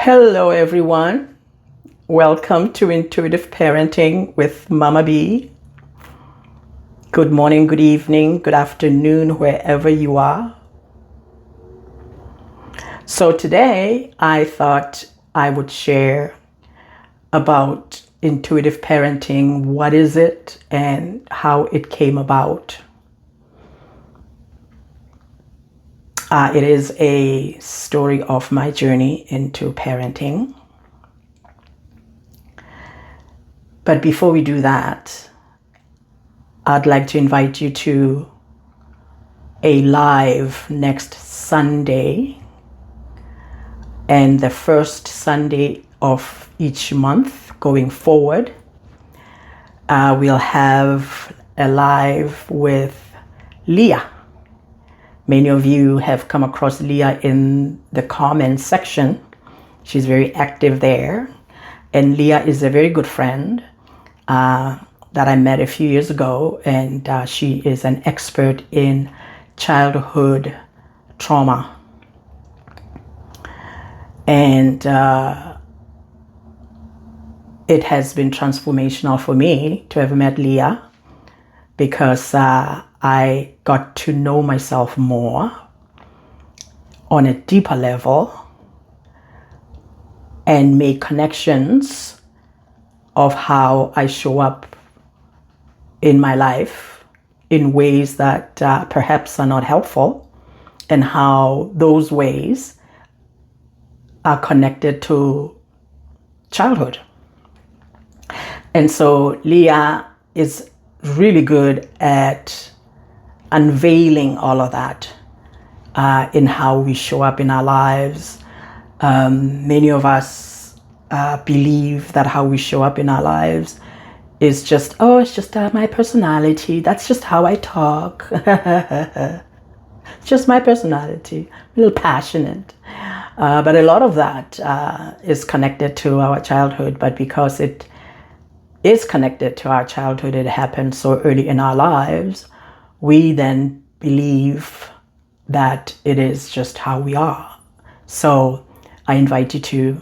Hello, everyone. Welcome to Intuitive Parenting with mamaB. Good morning, good evening, good afternoon, wherever you are. So today, I thought I would share about intuitive parenting. What is it and how it came about? It is a story of my journey into parenting. But before we do that, I'd like to invite you to a live next Sunday and the first Sunday of each month going forward. We'll have a live with Leah. Many of you have come across Leah in the comments section. She's very active there. And Leah is a very good friend that I met a few years ago. And she is an expert in childhood trauma. And it has been transformational for me to have met Leah because I got to know myself more on a deeper level and make connections of how I show up in my life in ways that perhaps are not helpful, and how those ways are connected to childhood. And so Leah is really good at unveiling all of that in how we show up in our lives. Many of us believe that how we show up in our lives is just, it's just my personality. That's just how I talk. It's just my personality, a little passionate. But a lot of that is connected to our childhood. But because it is connected to our childhood, it happened so early in our lives, we then believe that it is just how we are. So I invite you to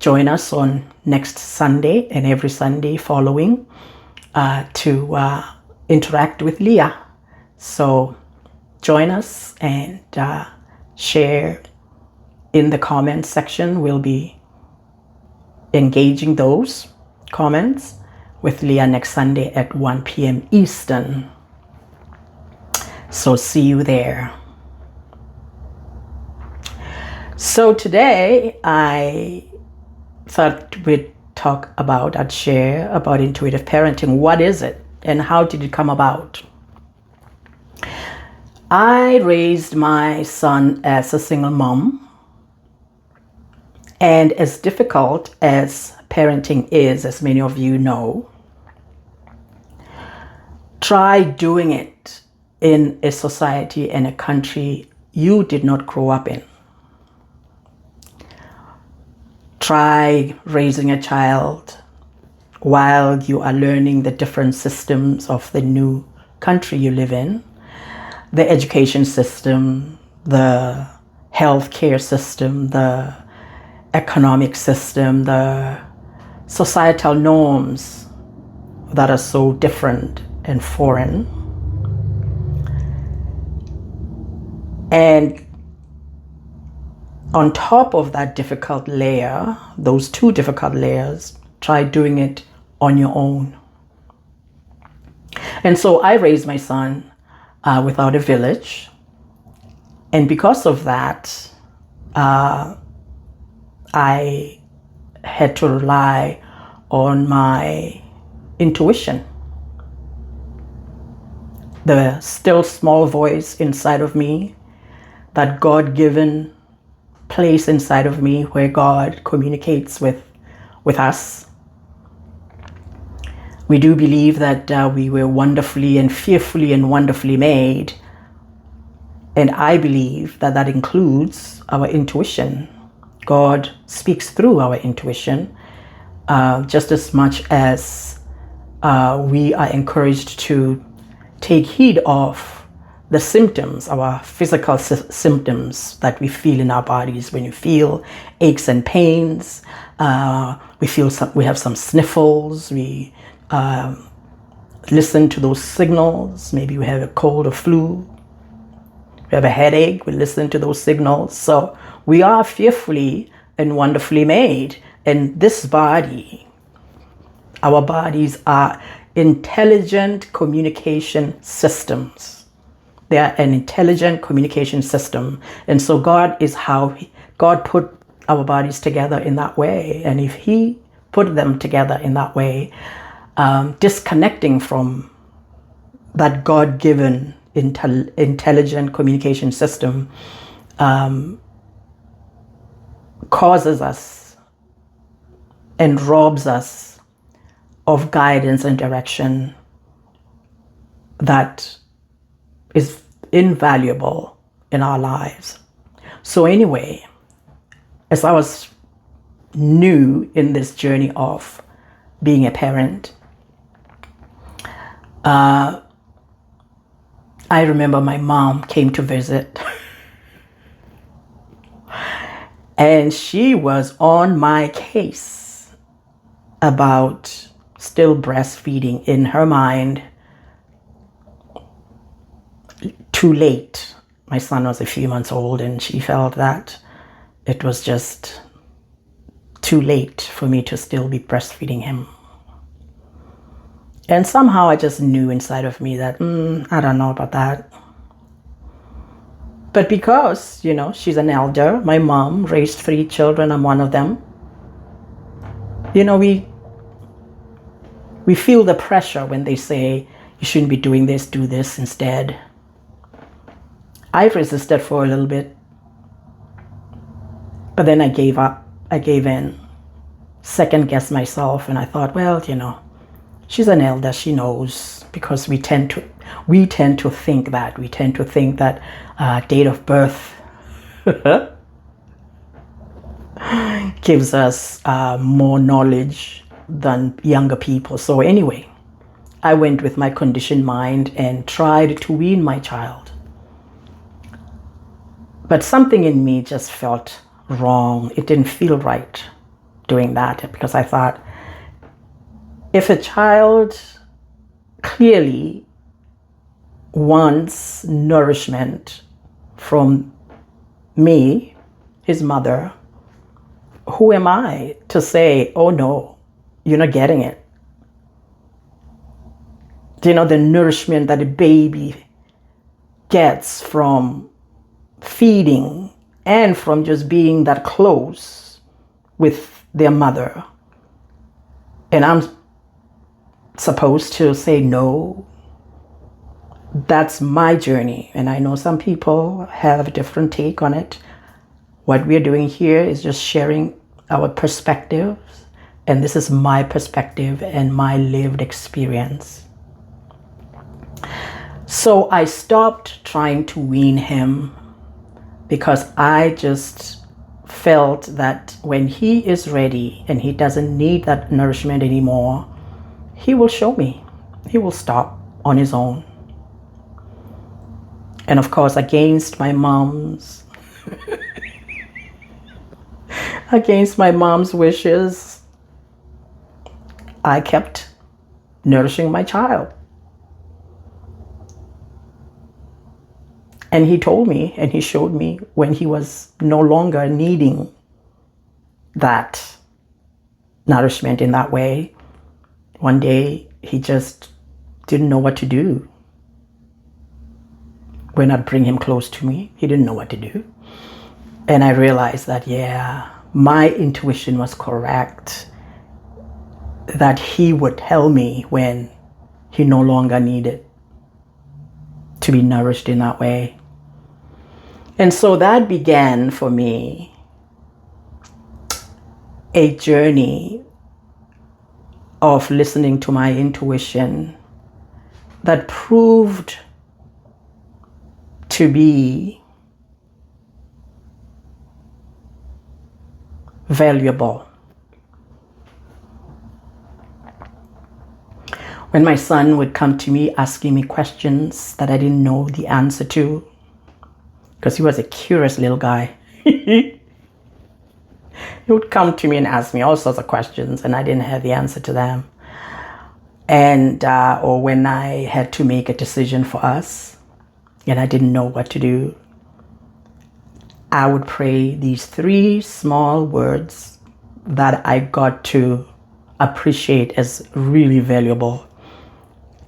join us on next Sunday and every Sunday following to interact with Leah. So join us and share in the comments section. We'll be engaging those comments with Leah next Sunday at 1 p.m. Eastern. So see you there. So today I thought I'd share about intuitive parenting. What is it and how did it come about? I raised my son as a single mom, and as difficult as parenting is, as many of you know, try doing it in a society and a country you did not grow up in. Try raising a child while you are learning the different systems of the new country you live in, the education system, the healthcare system, the economic system, the societal norms that are so different and foreign. And on top of that difficult layer, those two difficult layers, try doing it on your own. And so I raised my son without a village. And because of that, I had to rely on my intuition. The still small voice inside of me, that God-given place inside of me where God communicates with us. We do believe that we were wonderfully and fearfully and wonderfully made. And I believe that that includes our intuition. God speaks through our intuition just as much as we are encouraged to take heed of the symptoms, our physical symptoms that we feel in our bodies. When you feel aches and pains, we have some sniffles, we listen to those signals. Maybe we have a cold or flu, we have a headache, we listen to those signals. So we are fearfully and wonderfully made. And this body, our bodies are intelligent communication systems. They are an intelligent communication system. And so God put our bodies together in that way. And if He put them together in that way, disconnecting from that God-given intelligent communication system causes us and robs us of guidance and direction that is invaluable in our lives. So anyway, as I was new in this journey of being a parent, I remember my mom came to visit and she was on my case about still breastfeeding. In her mind, too late. My son was a few months old and she felt that it was just too late for me to still be breastfeeding him. And somehow I just knew inside of me that, I don't know about that. But because, she's an elder, my mom raised 3 children, I'm one of them. We feel the pressure when they say, you shouldn't be doing this, do this instead. I resisted for a little bit, but then I gave up. I gave in, second-guessed myself, and I thought, well, she's an elder, she knows, because we tend to think that. We tend to think that date of birth gives us more knowledge than younger people. So anyway, I went with my conditioned mind and tried to wean my child. But something in me just felt wrong. It didn't feel right doing that, because I thought, if a child clearly wants nourishment from me, his mother, who am I to say, oh no, you're not getting it? The nourishment that a baby gets from feeding and from just being that close with their mother. And I'm supposed to say no. That's my journey. And I know some people have a different take on it. What we're doing here is just sharing our perspectives. And this is my perspective and my lived experience. So I stopped trying to wean him because I just felt that when he is ready and he doesn't need that nourishment anymore, he will show me. He will stop on his own. And of course, against my mom's wishes, I kept nourishing my child. And he told me and he showed me when he was no longer needing that nourishment in that way. One day, he just didn't know what to do. When I'd bring him close to me, he didn't know what to do. And I realized that, my intuition was correct, that he would tell me when he no longer needed to be nourished in that way. And so that began for me a journey of listening to my intuition that proved to be valuable. When my son would come to me asking me questions that I didn't know the answer to, because he was a curious little guy. He would come to me and ask me all sorts of questions and I didn't have the answer to them. And or when I had to make a decision for us and I didn't know what to do, I would pray these 3 small words that I got to appreciate as really valuable.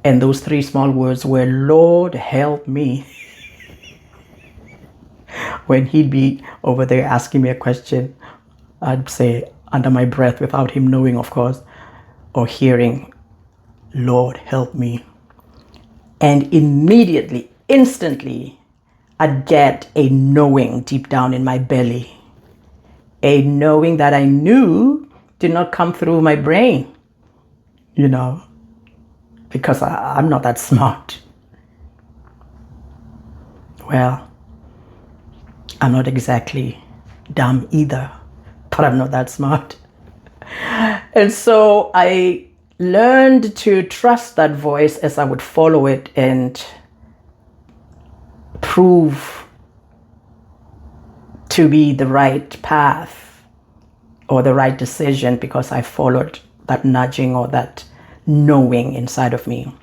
And those 3 small words were, Lord, help me. When he'd be over there asking me a question, I'd say under my breath, without him knowing, of course, or hearing, Lord, help me. And immediately, instantly, I'd get a knowing deep down in my belly. A knowing that I knew did not come through my brain, because I'm not that smart. Well, I'm not exactly dumb either, but I'm not that smart. And so I learned to trust that voice as I would follow it and prove to be the right path or the right decision because I followed that nudging or that knowing inside of me.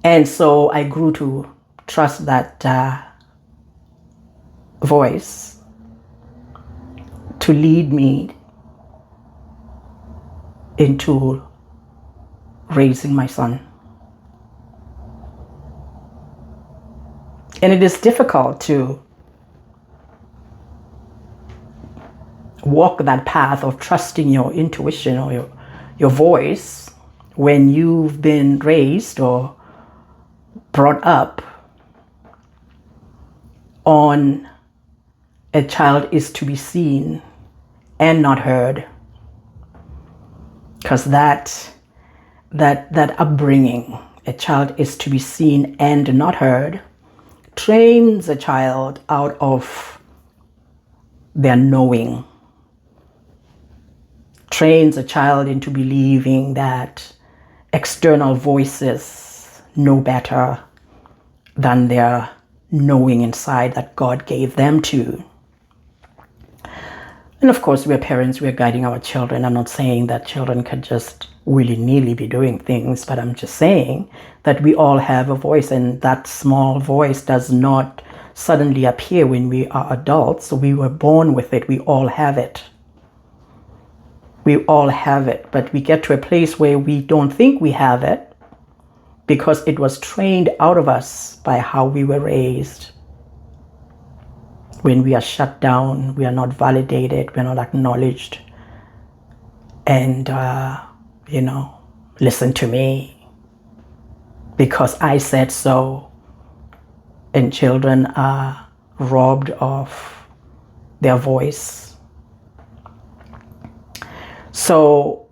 And so I grew to trust that voice to lead me into raising my son. And it is difficult to walk that path of trusting your intuition or your voice when you've been raised or brought up on a child is to be seen and not heard. Because that upbringing, a child is to be seen and not heard, trains a child out of their knowing, trains a child into believing that external voices know better than their knowing inside that God gave them to. And of course, we're parents, we're guiding our children. I'm not saying that children can just willy-nilly be doing things, but I'm just saying that we all have a voice, and that small voice does not suddenly appear when we are adults. So we were born with it. We all have it. We all have it, but we get to a place where we don't think we have it because it was trained out of us by how we were raised. When we are shut down, we are not validated, we're not acknowledged. And, listen to me because I said so. And children are robbed of their voice. So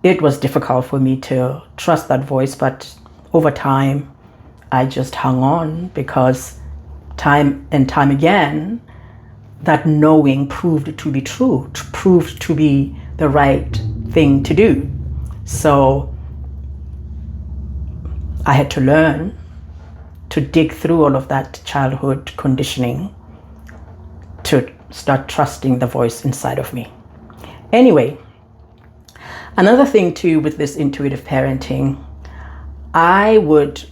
it was difficult for me to trust that voice, but over time, I just hung on because time and time again, that knowing proved to be true, proved to be the right thing to do. So I had to learn to dig through all of that childhood conditioning to start trusting the voice inside of me. Anyway, another thing too with this intuitive parenting, I would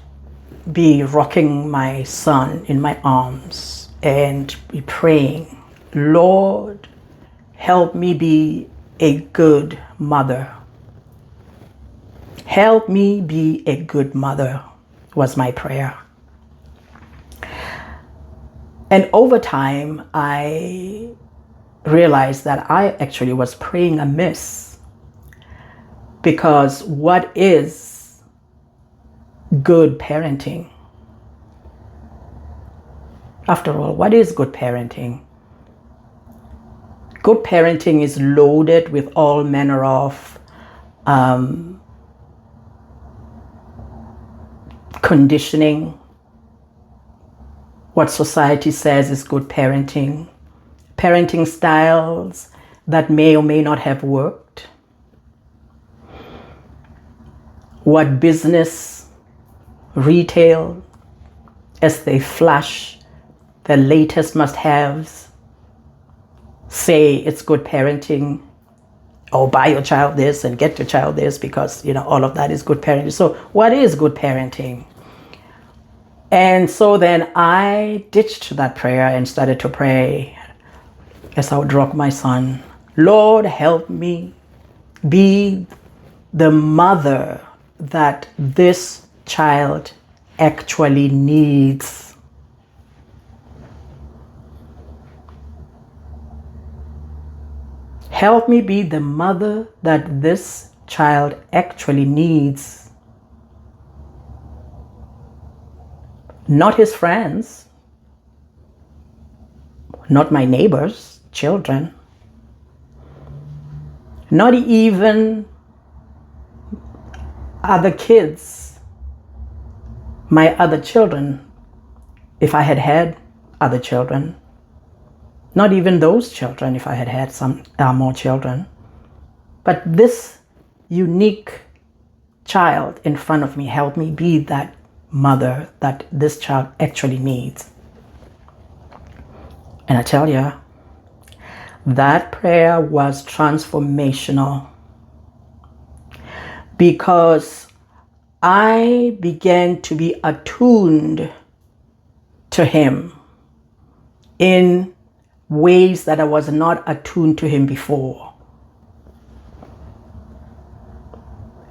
be rocking my son in my arms and be praying, Lord, help me be a good mother. Help me be a good mother was my prayer. And over time, I realized that I actually was praying amiss, because what is good parenting? After all, what is good parenting? Good parenting is loaded with all manner of conditioning, what society says is good parenting, parenting styles that may or may not have worked. what business, retail, as they flash the latest must-haves, say it's good parenting, or buy your child this and get your child this, because all of that is good parenting. So what is good parenting? And so then I ditched that prayer and started to pray as I would rock my son. Lord, help me be the mother that this child actually needs. Help me be the mother that this child actually needs. Not his friends, not my neighbors' children, not even other kids, my other children, if I had had other children, not even those children if I had had some more children, but this unique child in front of me. Help me be that mother that this child actually needs. And I tell you, that prayer was transformational, because I began to be attuned to him in ways that I was not attuned to him before.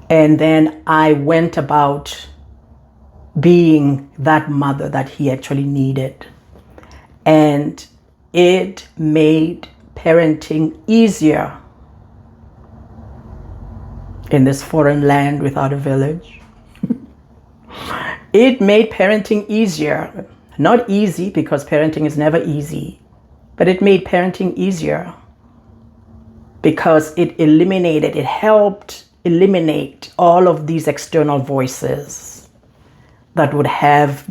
And then I went about being that mother that he actually needed. And it made parenting easier in this foreign land without a village. It made parenting easier. Not easy, because parenting is never easy, but it made parenting easier because it helped eliminate all of these external voices that would have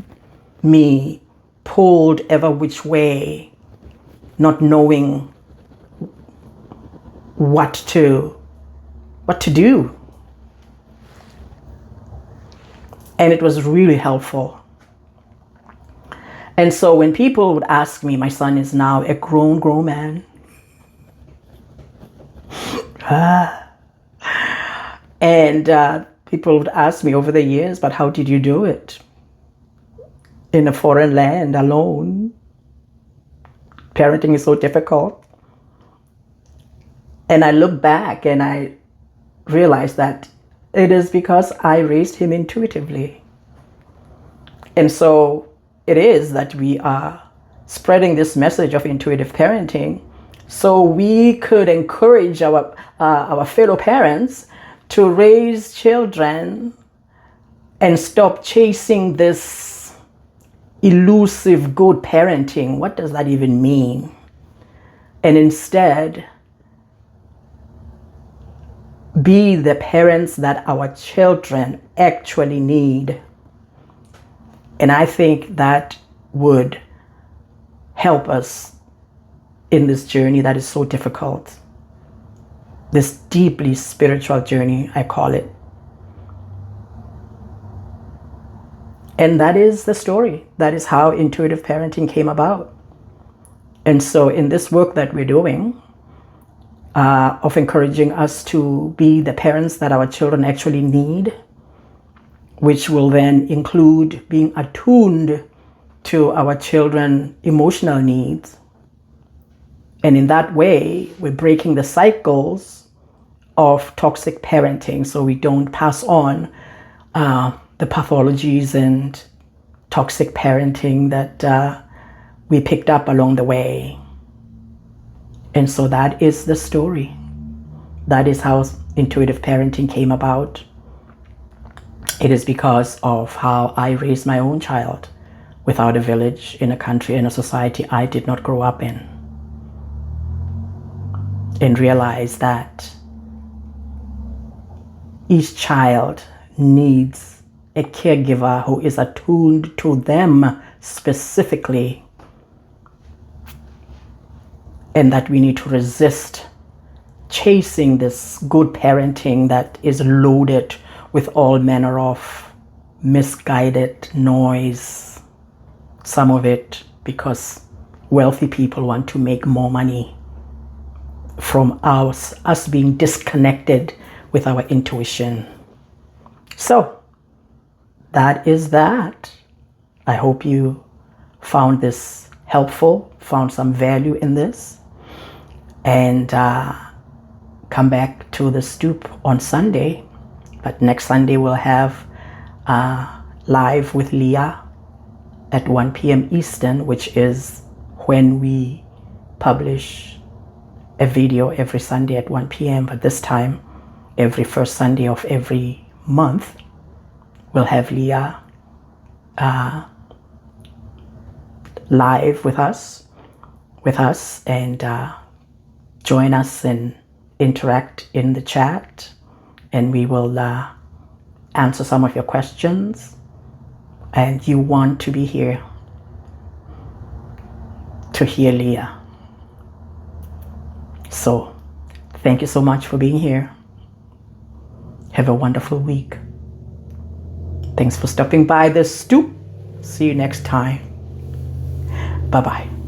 me pulled ever which way, not knowing what to do. And it was really helpful. And so when people would ask me, my son is now a grown man. And people would ask me over the years, but how did you do it? In a foreign land, alone. Parenting is so difficult. And I look back and I realize that it is because I raised him intuitively. And so it is that we are spreading this message of intuitive parenting so we could encourage our fellow parents to raise children and stop chasing this elusive good parenting. What does that even mean? And instead, be the parents that our children actually need. And I think that would help us in this journey that is so difficult. This deeply spiritual journey, I call it. And that is the story. That is how intuitive parenting came about. And so in this work that we're doing, of encouraging us to be the parents that our children actually need, which will then include being attuned to our children's emotional needs. And in that way, we're breaking the cycles of toxic parenting so we don't pass on the pathologies and toxic parenting that we picked up along the way. And so that is the story. That is how intuitive parenting came about. It is because of how I raised my own child without a village, in a country, in a society I did not grow up in. And realize that each child needs a caregiver who is attuned to them specifically, and that we need to resist chasing this good parenting that is loaded with all manner of misguided noise. Some of it because wealthy people want to make more money from us being disconnected with our intuition. So that is that. I hope you found this helpful, found some value in this, and come back to the Stoop on Sunday. But next Sunday we'll have live with Leah at 1 p.m. Eastern, which is when we publish a video every Sunday at 1 p.m. But this time, every first Sunday of every month, we'll have Leah live with us, and join us and interact in the chat, and we will answer some of your questions. And you want to be here to hear Leah. So thank you so much for being here. Have a wonderful week. Thanks for stopping by the Stoop. See you next time. Bye-bye.